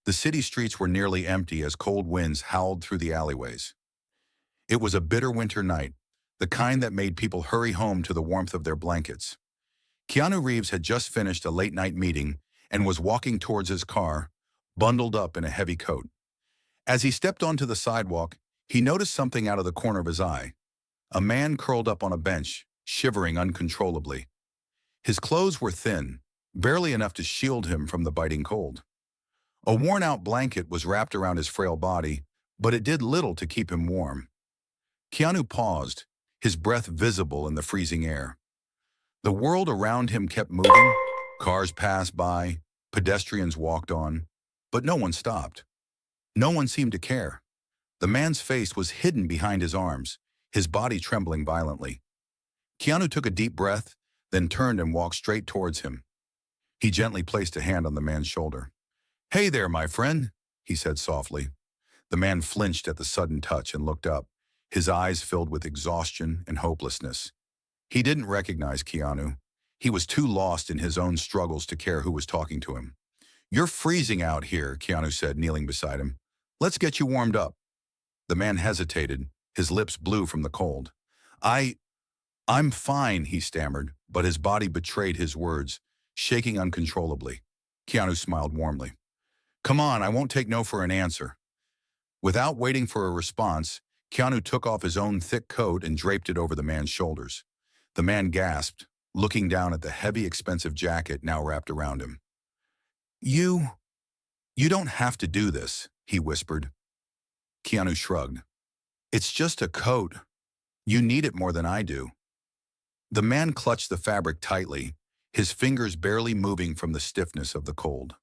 The city streets were nearly empty as cold winds howled through the alleyways. It was a bitter winter night, the kind that made people hurry home to the warmth of their blankets. Keanu Reeves had just finished a late-night meeting and was walking towards his car, bundled up in a heavy coat. As he stepped onto the sidewalk, he noticed something out of the corner of his eye. A man curled up on a bench, shivering uncontrollably. His clothes were thin, barely enough to shield him from the biting cold. A worn-out blanket was wrapped around his frail body, but it did little to keep him warm. Keanu paused, his breath visible in the freezing air. The world around him kept moving. Cars passed by, pedestrians walked on, but no one stopped. No one seemed to care. The man's face was hidden behind his arms, his body trembling violently. Keanu took a deep breath, then turned and walked straight towards him. He gently placed a hand on the man's shoulder. "Hey there, my friend," he said softly. The man flinched at the sudden touch and looked up, his eyes filled with exhaustion and hopelessness. He didn't recognize Keanu. He was too lost in his own struggles to care who was talking to him. "You're freezing out here," Keanu said, kneeling beside him. "Let's get you warmed up." The man hesitated, his lips blue from the cold. I'm fine," he stammered, but his body betrayed his words, shaking uncontrollably. Keanu smiled warmly. "Come on, I won't take no for an answer." Without waiting for a response, Keanu took off his own thick coat and draped it over the man's shoulders. The man gasped, looking down at the heavy, expensive jacket now wrapped around him. You don't have to do this," he whispered. Keanu shrugged. "It's just a coat. You need it more than I do." The man clutched the fabric tightly, his fingers barely moving from the stiffness of the cold.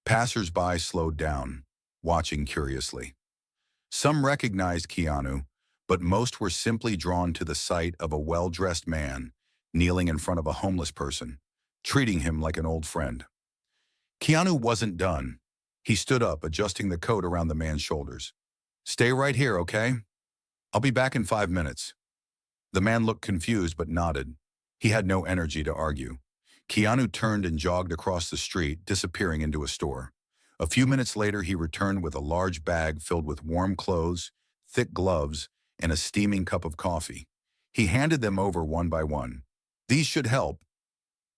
Passers-by slowed down, watching curiously. Some recognized Keanu, but most were simply drawn to the sight of a well-dressed man kneeling in front of a homeless person, treating him like an old friend. Keanu wasn't done. He stood up, adjusting the coat around the man's shoulders. "Stay right here, okay? I'll be back in 5 minutes." The man looked confused but nodded. He had no energy to argue. Keanu turned and jogged across the street, disappearing into a store. A few minutes later, he returned with a large bag filled with warm clothes, thick gloves, and a steaming cup of coffee. He handed them over one by one. "These should help."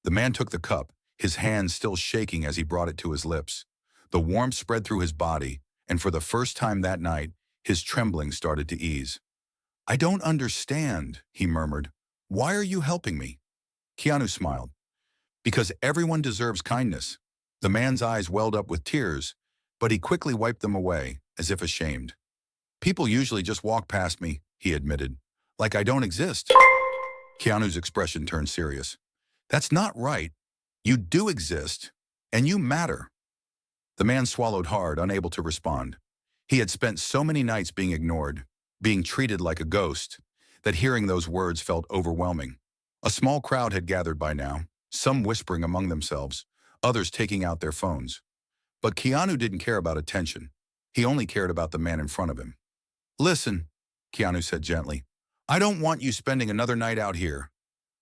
The man took the cup, his hands still shaking as he brought it to his lips. The warmth spread through his body, and for the first time that night, his trembling started to ease. "I don't understand," he murmured. "Why are you helping me?" Keanu smiled. "Because everyone deserves kindness." The man's eyes welled up with tears, but he quickly wiped them away, as if ashamed. "People usually just walk past me," he admitted, "like I don't exist." Keanu's expression turned serious. "That's not right. You do exist, and you matter." The man swallowed hard, unable to respond. He had spent so many nights being ignored, being treated like a ghost, that hearing those words felt overwhelming. A small crowd had gathered by now, some whispering among themselves, others taking out their phones. But Keanu didn't care about attention. He only cared about the man in front of him. "Listen," Keanu said gently, "I don't want you spending another night out here.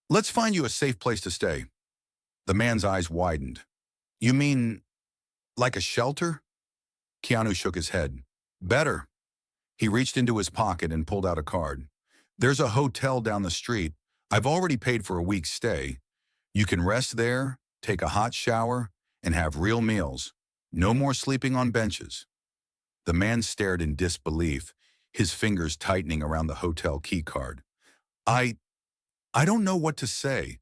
Let's find you a safe place to stay." The man's eyes widened. "You mean, like a shelter?" Keanu shook his head. "Better." He reached into his pocket and pulled out a card. "There's a hotel down the street. I've already paid for a week's stay. You can rest there, take a hot shower, and have real meals. No more sleeping on benches." The man stared in disbelief, his fingers tightening around the hotel key card. I don't know what to say."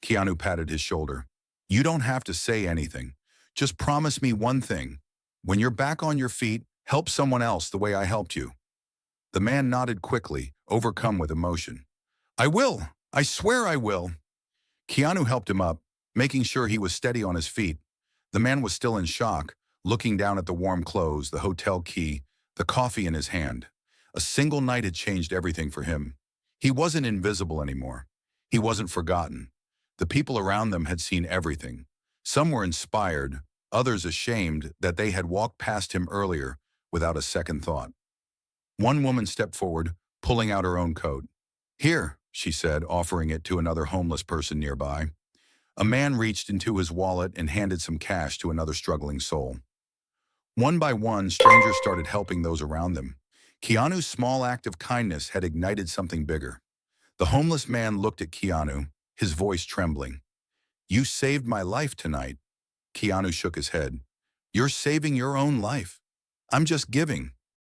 Keanu patted his shoulder. "You don't have to say anything. Just promise me one thing. When you're back on your feet, help someone else the way I helped you." The man nodded quickly, overcome with emotion. "I will. I swear I will." Keanu helped him up, making sure he was steady on his feet. The man was still in shock, looking down at the warm clothes, the hotel key, the coffee in his hand. A single night had changed everything for him. He wasn't invisible anymore. He wasn't forgotten. The people around them had seen everything. Some were inspired, others ashamed that they had walked past him earlier without a second thought. One woman stepped forward, pulling out her own coat. "Here," she said, offering it to another homeless person nearby. A man reached into his wallet and handed some cash to another struggling soul. One by one, strangers started helping those around them. Keanu's small act of kindness had ignited something bigger. The homeless man looked at Keanu, his voice trembling. "You saved my life tonight." Keanu shook his head. "You're saving your own life. I'm just giving."